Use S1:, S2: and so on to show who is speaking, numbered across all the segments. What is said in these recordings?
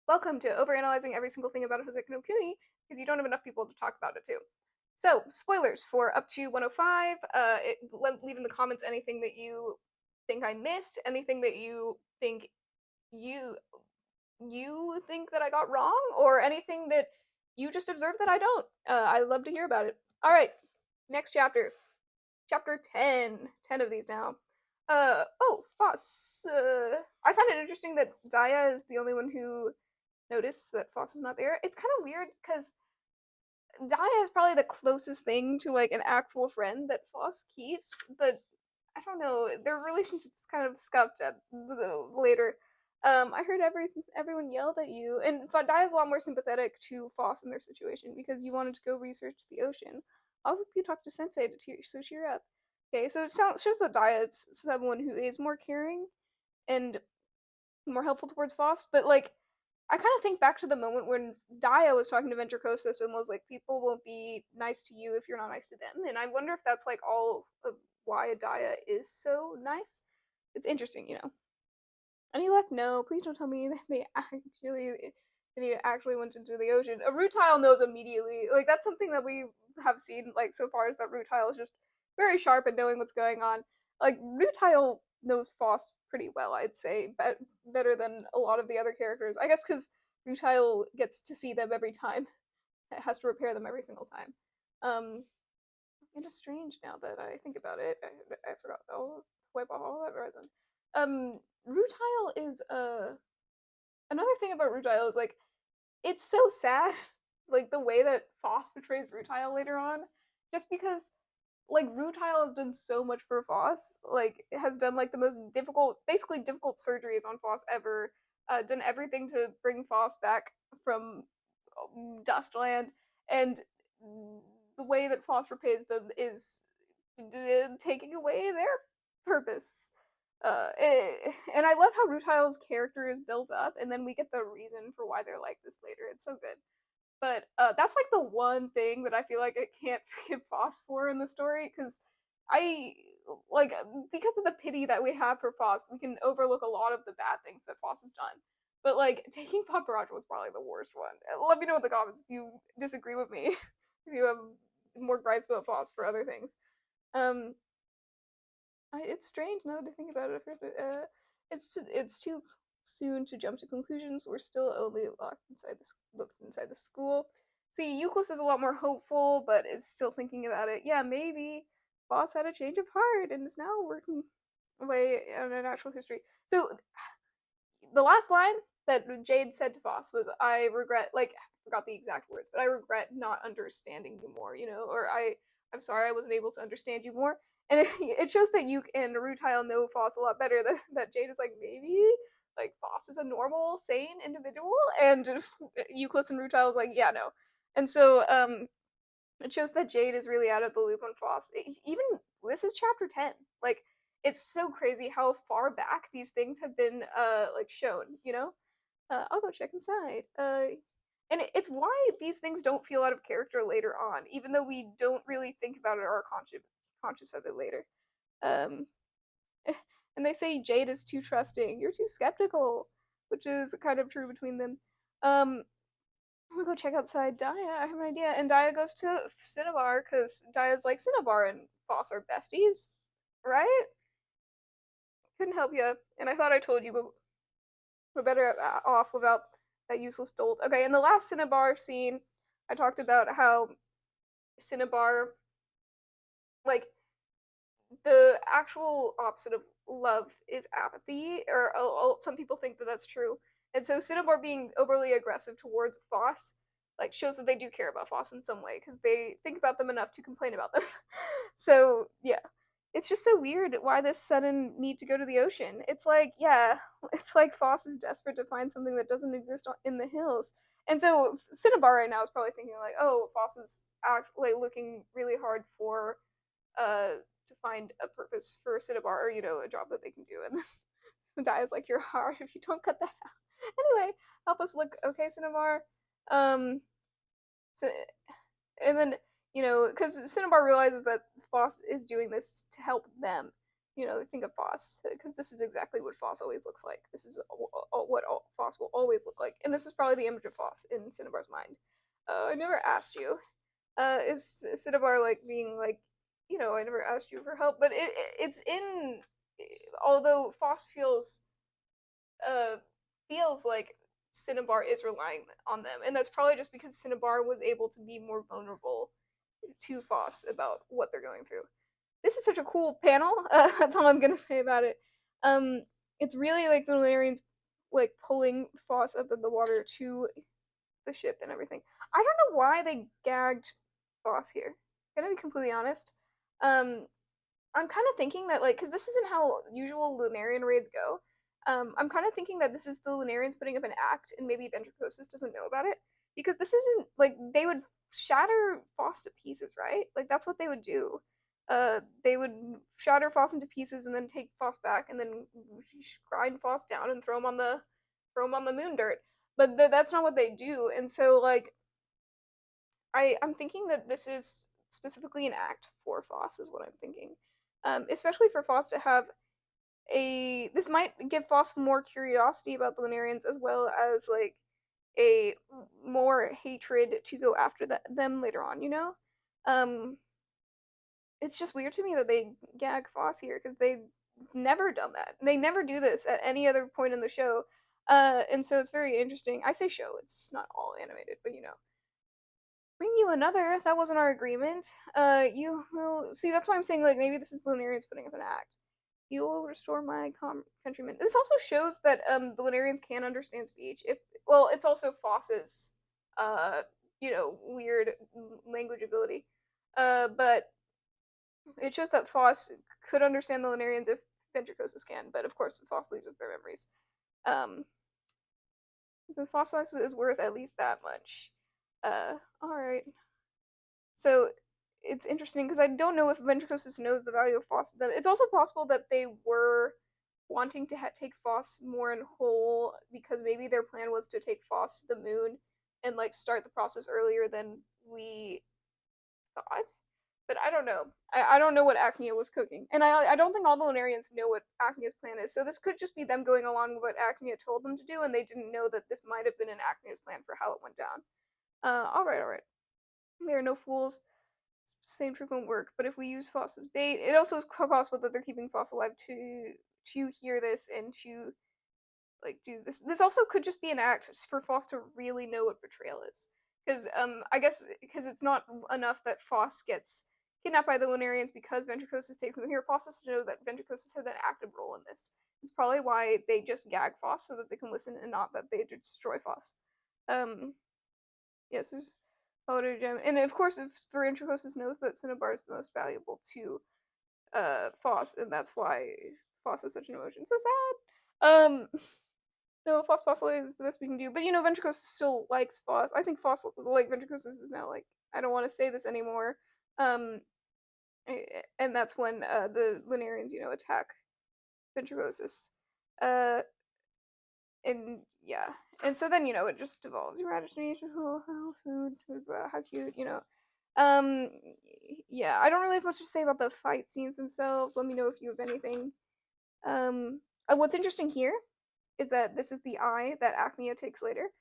S1: Welcome to overanalyzing every single thing about a Houseki no Kuni, because you don't have enough people to talk about it too. So, spoilers for up to 105. Leave in the comments anything that you think I missed, anything that you you think that I got wrong, or anything that you just observed that I don't. I love to hear about it. All right, next chapter, chapter 10. 10 of these now. Foss. I find it interesting that Daya is the only one who noticed that Foss is not there. It's kind of weird because Daya is probably the closest thing to like an actual friend that Foss keeps, but I don't know. Their relationship's kind of scuffed at later. I heard everyone yelled at you, and Daya's a lot more sympathetic to Foss in their situation because you wanted to go research the ocean. I hope you talk to Sensei so cheer up. Okay, so it shows that Daya is someone who is more caring and more helpful towards Foss, but like I kind of think back to the moment when Daya was talking to Ventricosis and was like, "People won't be nice to you if you're not nice to them," and I wonder if that's like all of why Daya is so nice. It's interesting. Any luck? No. Please don't tell me that they actually went into the ocean. A Rutile knows immediately. Like that's something that we have seen like so far is that Rutile is just very sharp at knowing what's going on. Like Rutile knows Faust pretty well, I'd say, better than a lot of the other characters. I guess because Rutile gets to see them every time. It has to repair them every single time. It is strange now that I think about it. I forgot. I'll wipe off all that resin. Rutile is another thing about Rutile is like it's so sad, like the way that Foss betrays Rutile later on, just because like Rutile has done so much for Foss, like has done like the most difficult, basically difficult surgeries on Foss ever, done everything to bring Foss back from Dustland, and the way that Foss repays them is taking away their purpose. And I love how Rutile's character is built up, and then we get the reason for why they're like this later. It's so good. But that's like the one thing that I feel like I can't forgive Foss for in the story because I like because of the pity that we have for Foss, we can overlook a lot of the bad things that Foss has done. But like taking Paparazzo was probably the worst one. Let me know in the comments if you disagree with me, if you have more gripes about Foss for other things. Um, it's strange now to think about it. It's too soon to jump to conclusions. We're still only looked inside the school. See, Euclid is a lot more hopeful, but is still thinking about it. Yeah, maybe Boss had a change of heart and is now working away on a natural history. So the last line that Jade said to Foss was, "I regret," like I forgot the exact words, but I regret not understanding you more, or I'm sorry I wasn't able to understand you more. And it shows that Yuke and Rutile know Foss a lot better. That Jade is like maybe like Foss is a normal, sane individual, and Euclid and Rutile is like yeah no, and so it shows that Jade is really out of the loop on Foss. Even this is chapter 10. Like it's so crazy how far back these things have been like shown. I'll go check inside. And it's why these things don't feel out of character later on, even though we don't really think about it or are conscious of it later. Um and they say Jade is too trusting. You're too skeptical, which is kind of true between them. I'm gonna go check outside Daya. I have an idea. And Daya goes to Cinnabar because Daya's like Cinnabar and Foss are besties, right? Couldn't help you. And I thought I told you, but we're better off without that useless dolt. Okay, in the last Cinnabar scene, I talked about how Cinnabar, like, the actual opposite of love is apathy, or some people think that that's true. And so Cinnabar being overly aggressive towards Foss like shows that they do care about Foss in some way because they think about them enough to complain about them. So yeah, it's just so weird why this sudden need to go to the ocean. It's like yeah, it's like Foss is desperate to find something that doesn't exist in the hills. And so Cinnabar right now is probably thinking like, oh, Foss is actually looking really hard for to find a purpose for Cinnabar or a job that they can do. And the guy is like, "You're hard if you don't cut that out." Anyway, help us look okay, Cinnabar. Um, so, and then because Cinnabar realizes that Foss is doing this to help them, they think of Foss, because this is exactly what Foss always looks like. This is what Foss will always look like, and this is probably the image of Foss in Cinnabar's mind. I never asked you. Is Cinnabar like being like, I never asked you for help, but it's in. Although Foss uh feels like Cinnabar is relying on them, and that's probably just because Cinnabar was able to be more vulnerable to Foss about what they're going through. This is such a cool panel. That's all I'm gonna say about it. Um, it's really like the Lunarians like pulling Foss up in the water to the ship and everything. I don't know why they gagged Foss here. I'm gonna be completely honest. Um, I'm kind of thinking that because this isn't how usual Lunarian raids go. I'm kind of thinking that this is the Lunarians putting up an act, and maybe Ventricosis doesn't know about it, because this isn't like they would shatter Foss to pieces, right? Like that's what they would do. They would shatter Foss into pieces and then take Foss back, and then grind Foss down and throw him on the moon dirt. But that's not what they do, and so I'm thinking that this is specifically an act for Foss, is what I'm thinking. Especially for Foss to have this might give Foss more curiosity about the Lunarians, as well as like a more hatred to go after them later on. Um, it's just weird to me that they gag Foss here, because they've never done that. They never do this at any other point in the show. And so it's very interesting. I say show; it's not all animated, but bring you another. That wasn't our agreement. You will see. That's why I'm saying maybe this is the Lunarians putting up an act. You will restore my countrymen. This also shows that the Lunarians can understand speech. It's also Foss's weird language ability. But it shows that Foss could understand the Lunarians if Ventricosis can. But of course, Foss loses their memories. Um, since Foss is worth at least that much. All right. So it's interesting because I don't know if Ventricosis knows the value of Foss. It's also possible that they were wanting to take Foss more in whole, because maybe their plan was to take Foss to the moon and start the process earlier than we thought. But I don't know. I don't know what Acnea was cooking, and I don't think all the Lunarians know what Acnea's plan is. So this could just be them going along with what Acnea told them to do, and they didn't know that this might have been an Acnea's plan for how it went down. All right, all right. There are no fools. Same trick won't work. But if we use Foss as bait, it also is possible that they're keeping Foss alive to hear this and to do this. This also could just be an act for Foss to really know what betrayal is. Because I guess because it's not enough that Foss gets kidnapped by the Lunarians because Ventricosis takes them here. Foss has to know that Ventricosis has an active role in this. It's probably why they just gag Foss, so that they can listen, and not that they destroy Foss. Yes, there's Holiday Gem. And of course, if Ventricosis knows that Cinnabar is the most valuable to Foss, and that's why Foss has such an emotion. So sad. No, Foss Fossilized is the best we can do. But Ventricosis still likes Foss. I think Foss, Ventricosis is now I don't want to say this anymore. Um, and that's when the Lunarians, attack Ventricosis. Uh, and yeah. And so then, it just devolves. Your Majesty, food, how cute, yeah, I don't really have much to say about the fight scenes themselves. Let me know if you have anything. What's interesting here is that this is the eye that Acnea takes later.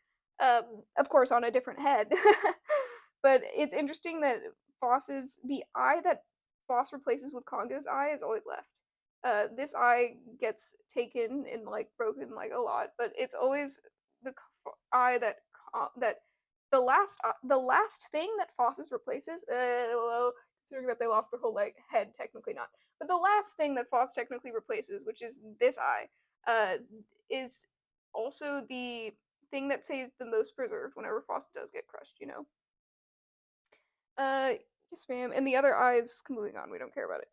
S1: Of course, on a different head. But it's interesting that the eye that Foss replaces with Congo's eye is always left. This eye gets taken and broken a lot, but it's always the eye that the last thing that Foss's replaces. Well, considering that they lost their whole head, technically not, but the last thing that Foss technically replaces, which is this eye, is also the thing that stays the most preserved whenever Foss does get crushed. Yes, ma'am. And the other eye is completely gone. We don't care about it.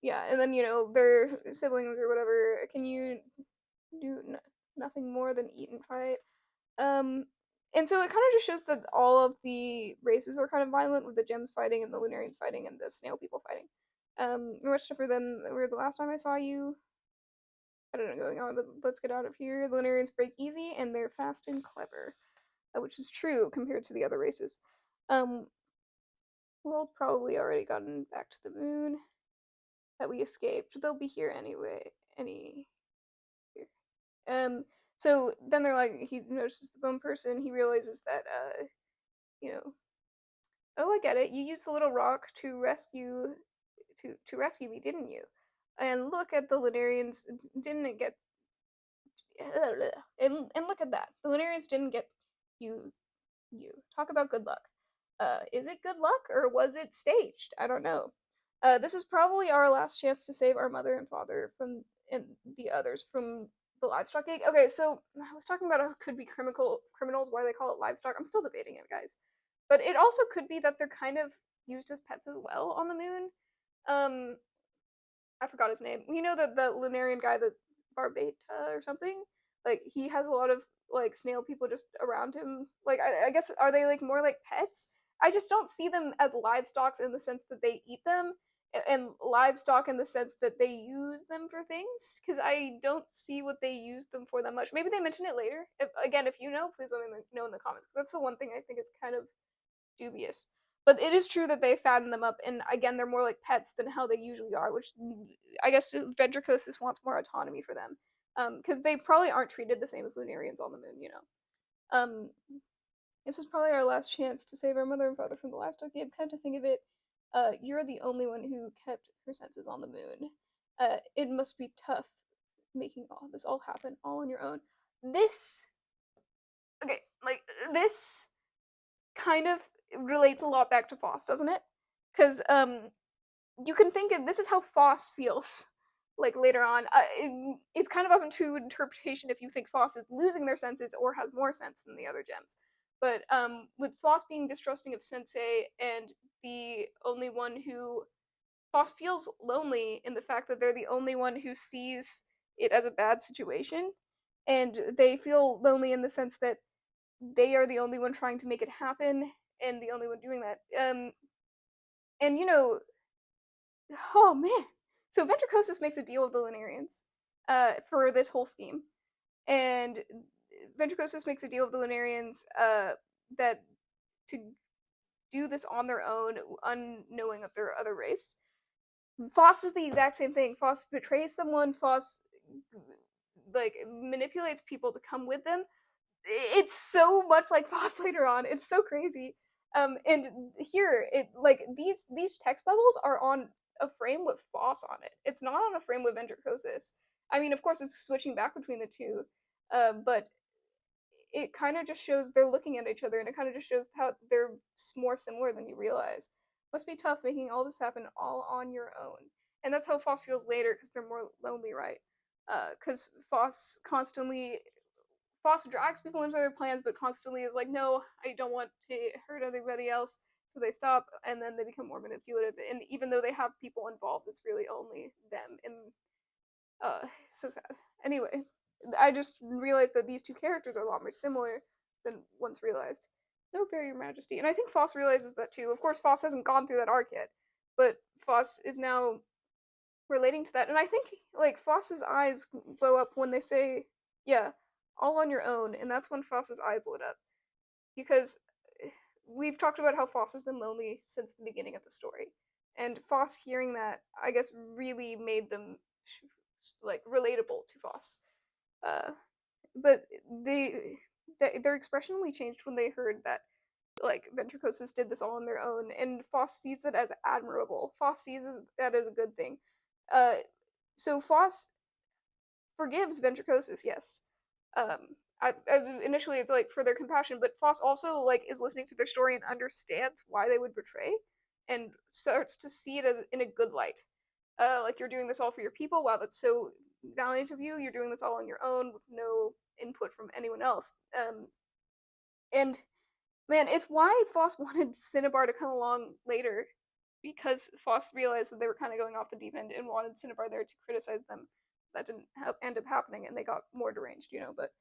S1: Yeah, and then their siblings or whatever. Can you do nothing more than eat and fight? And so it kind of just shows that all of the races are kind of violent, with the gems fighting and the Lunarians fighting and the snail people fighting. Much tougher than where the last time I saw you. I don't know going on, but let's get out of here. The Lunarians break easy, and they're fast and clever, which is true compared to the other races. World probably already gotten back to the moon. that we escaped. They'll be here anyway. Here. So then they're like, he notices the bone person. He realizes that, you know, oh, I get it. You used the little rock to rescue me, didn't you? And look at the Lunarians. Didn't it get and look at that. The Lunarians didn't get you. You talk about good luck. Is it good luck or was it staged? I don't know. This is probably our last chance to save our mother and father from and the others from the livestock gig. Okay, so I was talking about how it could be criminals. Why they call it livestock? I'm still debating it, guys. But it also could be that they're kind of used as pets as well on the moon. Um, I forgot his name. You know the Lunarian guy, the Barbata or something. Like he has a lot of like snail people just around him. Like I guess are they like more like pets? I just don't see them as livestock in the sense that they eat them, and livestock in the sense that they use them for things. Because I don't see what they use them for that much. Maybe they mention it later. If you know, please let me know in the comments. Because that's the one thing I think is kind of dubious. But it is true that they fatten them up, and again, they're more like pets than how they usually are, which I guess Ventricosis wants more autonomy for them. Because they probably aren't treated the same as Lunarians on the moon, you know. This is probably our last chance to save our mother and father from the livestock game. Come to think of it, you're the only one who kept her senses on the moon. It must be tough making all this all happen all on your own. This, okay, like this kind of relates a lot back to Foss, doesn't it? Because you can think of this is how Foss feels like later on. It's kind of up into interpretation if you think Foss is losing their senses or has more sense than the other gems. But with Foss being distrusting of Sensei and the only one who Foss feels lonely in the fact that they're the only one who sees it as a bad situation, and they feel lonely in the sense that they are the only one trying to make it happen and the only one doing that. And you know, oh man. So Ventricosis makes a deal with the Lunarians for this whole scheme. And Ventricosis makes a deal with the Lunarians that to do this on their own, unknowing of their other race. Foss does the exact same thing. Foss betrays someone, Foss like manipulates people to come with them. It's so much like Foss later on. It's so crazy. And here it like these text bubbles are on a frame with Foss on it. It's not on a frame with Ventricosis. I mean, of course, it's switching back between the two, but it kind of just shows they're looking at each other, and it kind of just shows how they're more similar than you realize. Must be tough making all this happen all on your own, and that's how Foss feels later because they're more lonely, right? Because Foss drags people into their plans, but constantly is like, no, I don't want to hurt everybody else. So they stop, and then they become more manipulative. And even though they have people involved, it's really only them. And so sad. Anyway, I just realized that these two characters are a lot more similar than once realized. No fair, your majesty. And I think Foss realizes that too. Of course, Foss hasn't gone through that arc yet, but Foss is now relating to that. And I think, like, Foss's eyes glow up when they say, yeah, all on your own. And that's when Foss's eyes lit up. Because we've talked about how Foss has been lonely since the beginning of the story. And Foss hearing that, I guess, really made them like relatable to Foss. Uh, but their expression only changed when they heard that like Ventricosis did this all on their own, and Foss sees that as admirable. Foss sees that as a good thing. Uh, so Foss forgives Ventricosis, yes. Initially it's like for their compassion, but Foss also like is listening to their story and understands why they would betray, and starts to see it as in a good light. Like you're doing this all for your people. Wow, that's so valiant of you. You're doing this all on your own with no input from anyone else. And man, it's why Foss wanted Cinnabar to come along later, because Foss realized that they were kind of going off the deep end and wanted Cinnabar there to criticize them. That didn't end up happening, and they got more deranged, you know. But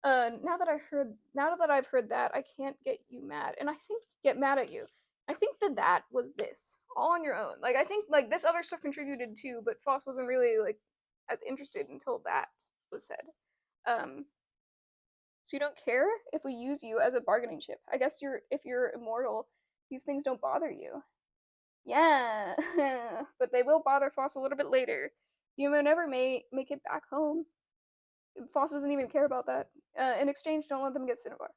S1: now that I've heard that, I can't get you mad, and I think get mad at you. I think that was this all on your own. Like I think like this other stuff contributed too, but Foss wasn't really like as interested until that was said. Um, so you don't care if we use you as a bargaining chip. I guess if you're immortal, these things don't bother you. Yeah, but they will bother Foss a little bit later. You may never make it back home. Foss doesn't even care about that. In exchange, don't let them get Cinnabar.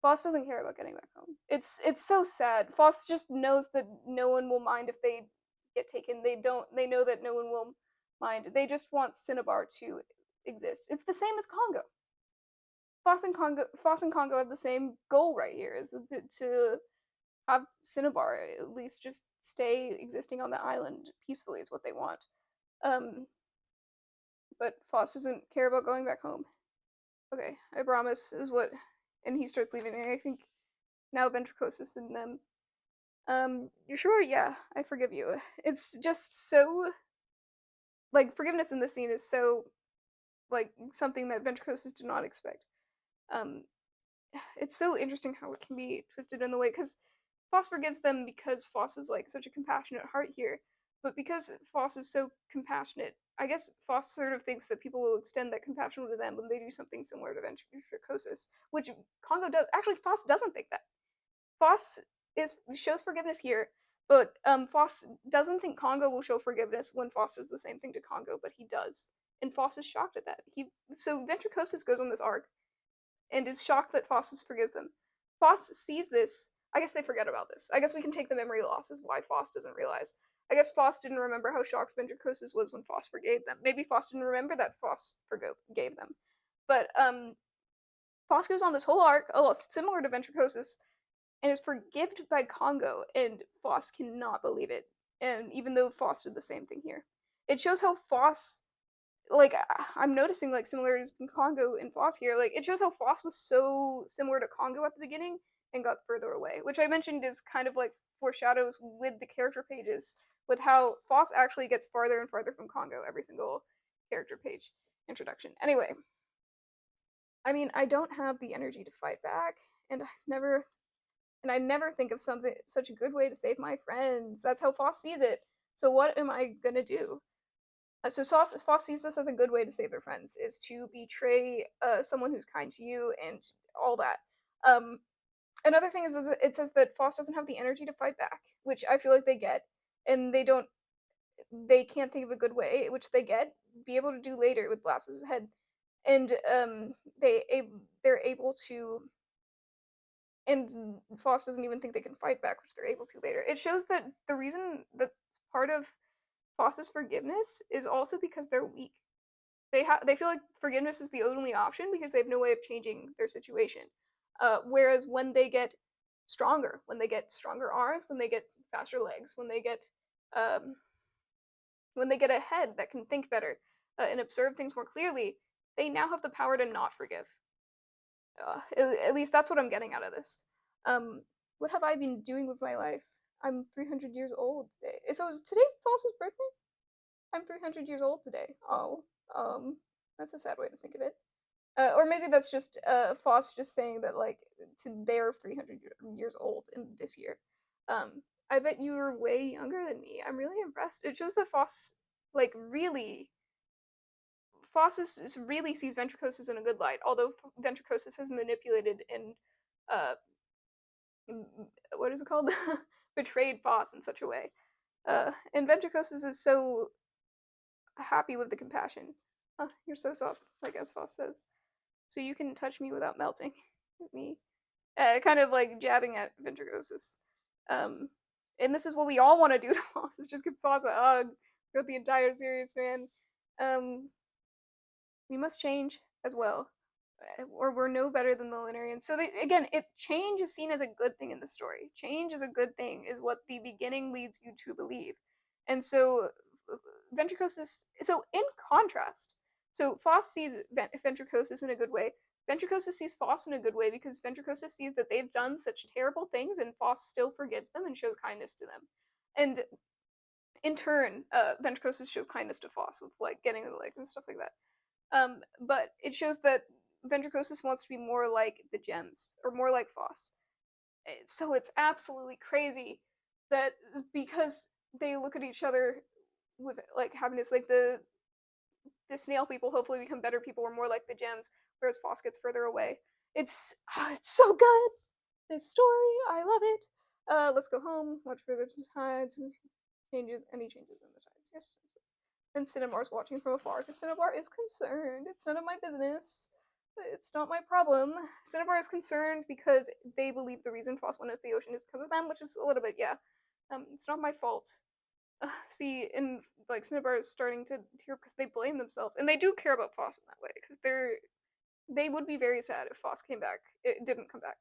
S1: Foss doesn't care about getting back home. It's so sad. Foss just knows that no one will mind if they get taken. They know that no one will mind. They just want Cinnabar to exist. It's the same as Congo. Foss and Congo have the same goal right here, is to have Cinnabar at least just stay existing on the island peacefully is what they want. Um, but Foss doesn't care about going back home. Okay, I promise is what, and he starts leaving. And I think now Ventricosus and them. You're sure? Yeah, I forgive you. It's just so like forgiveness in this scene is so like something that Ventricosus did not expect. Um, it's so interesting how it can be twisted in the way because Foss forgives them because Foss is like such a compassionate heart here, but because Foss is so compassionate, I guess Foss sort of thinks that people will extend that compassion to them when they do something similar to Ventricosus, which Congo does. Actually, Foss doesn't think that. Foss shows forgiveness here, but Foss doesn't think Congo will show forgiveness when Foss does the same thing to Congo, but he does, and Foss is shocked at that. So Ventricosus goes on this arc and is shocked that Foss forgives them. Foss sees this. I guess they forget about this. I guess we can take the memory loss as why Foss doesn't realize. I guess Foss didn't remember how shocked Ventricosus was when Foss forgave them. Maybe Foss didn't remember that Foss forgave them. But Foss goes on this whole arc, similar to Ventricosus, and is forgiven by Congo, and Foss cannot believe it. And even though Foss did the same thing here, it shows how Foss, like, I'm noticing like similarities between Congo and Foss here. Like, it shows how Foss was so similar to Congo at the beginning and got further away, which I mentioned is kind of like foreshadows with the character pages, with how Foss actually gets farther and farther from Congo every single character page introduction. Anyway, I mean, I don't have the energy to fight back, and I never think of something such a good way to save my friends. That's how Foss sees it. So what am I gonna do? So Foss sees this as a good way to save their friends, is to betray someone who's kind to you and all that. Um, Another thing is it says that Foss doesn't have the energy to fight back, which I feel like they get, and they can't think of a good way, which they be able to do later with Blaps's head, and they're able to, and Foss doesn't even think they can fight back, which they're able to later. It shows that the reason that part of Foss's forgiveness is also because they're weak. They feel like forgiveness is the only option because they have no way of changing their situation. Whereas when they get stronger arms, when they get faster legs, um, when they get a head that can think better and observe things more clearly, they now have the power to not forgive. At least that's what I'm getting out of this. What have I been doing with my life? I'm 300 years old today. So is today Foss's birthday? I'm 300 years old today. Oh, that's a sad way to think of it. Or maybe that's just Foss just saying that like they're 300 years old in this year. I bet you were way younger than me. I'm really impressed. It shows that Foss like really sees Ventricosus in a good light, although Ventricosus has manipulated and uh, what is it called? Betrayed Foss in such a way. And Ventricosus is so happy with the compassion. Oh, you're so soft, like as Foss says. So you can touch me without melting me. Kind of like jabbing at Ventricosus. And this is what we all want to do to Foss, is just give Foss a hug throughout the entire series, man. We must change as well, or we're no better than the Linearians. So again, change is seen as a good thing in the story. Change is a good thing, is what the beginning leads you to believe. And so Ventricosus. So in contrast, so Foss sees Ventricosus in a good way. Ventricosus sees Foss in a good way because Ventricosus sees that they've done such terrible things, and Foss still forgives them and shows kindness to them. And in turn, Ventricosus shows kindness to Foss with like getting the legs and stuff like that. But it shows that Ventricosus wants to be more like the Gems, or more like Foss. So it's absolutely crazy that because they look at each other with like happiness, like the snail people hopefully become better people or more like the Gems, whereas Foss gets further away. It's so good. This story, I love it. Let's go home, watch Further Tides, any changes in the tides. Yes. And Cinnabar's watching from afar because Cinnabar is concerned. It's none of my business. It's not my problem. Cinnabar is concerned because they believe the reason Foss went into the ocean is because of them, which is a little bit, yeah. It's not my fault. See, and like Cinnabar is starting to tear because they blame themselves, and they do care about Foss in that way because they would be very sad if Foss came back. It didn't come back.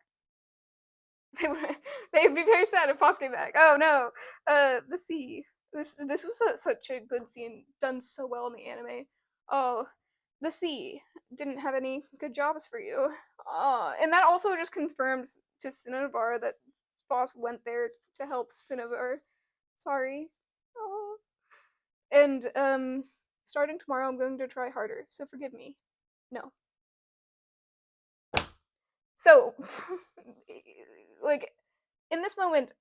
S1: They'd be very sad if Foss came back. Oh no, the sea. This was such a good scene, done so well in the anime. Oh, the sea didn't have any good jobs for you. And that also just confirms to Cinnabar that Foss went there to help Cinnabar. Sorry. Oh. And starting tomorrow, I'm going to try harder. So forgive me. No. So, like, in this moment,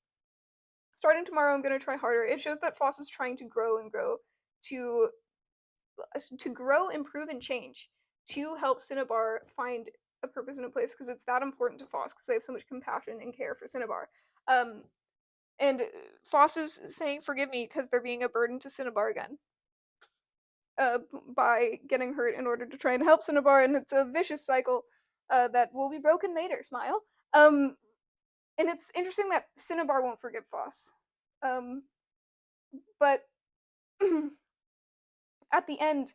S1: starting tomorrow, I'm going to try harder. It shows that Foss is trying to grow and grow, to grow, improve, and change, to help Cinnabar find a purpose and a place, because it's that important to Foss, because they have so much compassion and care for Cinnabar. And Foss is saying, forgive me, because they're being a burden to Cinnabar again. By getting hurt in order to try and help Cinnabar, and it's a vicious cycle that will be broken later, smile. And it's interesting that Cinnabar won't forgive Foss. But at the end,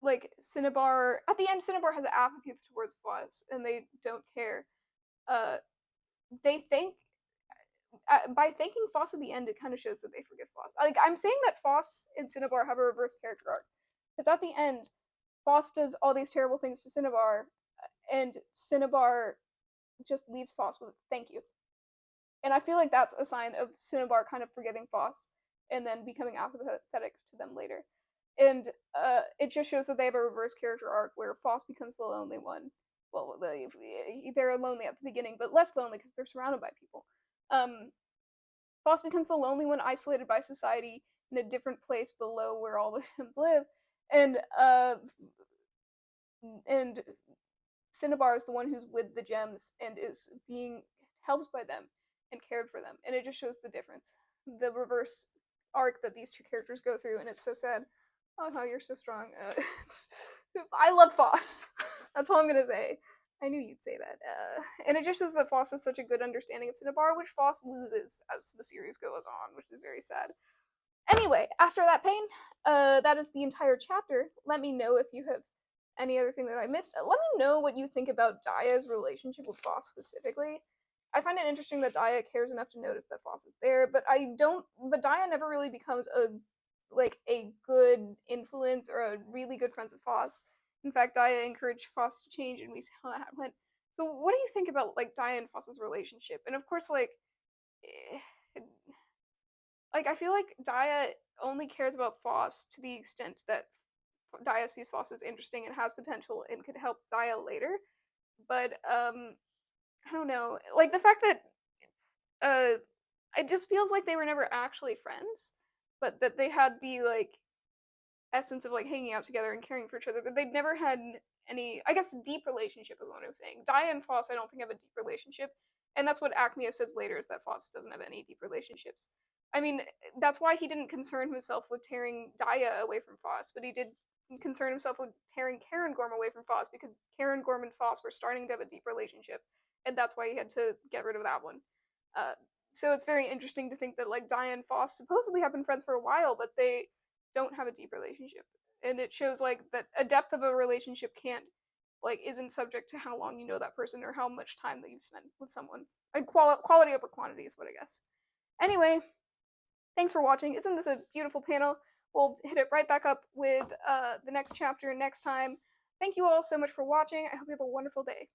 S1: like, Cinnabar has apathy towards Foss, and they don't care. They think, by thanking Foss at the end, it kind of shows that they forgive Foss. Like, I'm saying that Foss and Cinnabar have a reverse character arc. Because at the end, Foss does all these terrible things to Cinnabar, and Cinnabar just leaves Foss with thank you. And I feel like that's a sign of Cinnabar kind of forgiving Foss and then becoming apathetic to them later. And it just shows that they have a reverse character arc where Foss becomes the lonely one. Well, they're lonely at the beginning, but less lonely because they're surrounded by people. Foss becomes the lonely one, isolated by society in a different place below where all the gems live. And Cinnabar is the one who's with the gems and is being helped by them and cared for them, and it just shows the difference, the reverse arc that these two characters go through, and it's so sad. Oh, how you're so strong. I love Foss. That's all I'm gonna say. I knew you'd say that. And it just shows that Foss has such a good understanding of Cinnabar, which Foss loses as the series goes on, which is very sad. Anyway, after that pain, that is the entire chapter. Let me know if you have any other thing that I missed. Let me know what you think about Daya's relationship with Foss specifically. I find it interesting that Daya cares enough to notice that Foss is there, but Daya never really becomes a good influence or a really good friend of Foss. In fact, Daya encouraged Foss to change, and we see how that went. So what do you think about, like, Daya and Foss's relationship? And of course, like, I feel like Daya only cares about Foss to the extent that Daya sees Foss as interesting and has potential and could help Daya later. But I don't know, like, the fact that it just feels like they were never actually friends, but that they had the, like, essence of, like, hanging out together and caring for each other, but they'd never had any, I guess, deep relationship is what I'm saying. Daya and Foss, I don't think, have a deep relationship, and that's what Acmea says later, is that Foss doesn't have any deep relationships. I mean, that's why he didn't concern himself with tearing Daya away from Foss, but he did concern himself with tearing Cairngorm away from Foss, because Cairngorm and Foss were starting to have a deep relationship, and that's why he had to get rid of that one. So it's very interesting to think that, like, Daya and Foss supposedly have been friends for a while, but they don't have a deep relationship. And it shows, like, that a depth of a relationship isn't subject to how long you know that person or how much time that you've spent with someone. Like, quality over quantity is what I guess. Anyway, thanks for watching. Isn't this a beautiful panel? We'll hit it right back up with the next chapter next time. Thank you all so much for watching. I hope you have a wonderful day.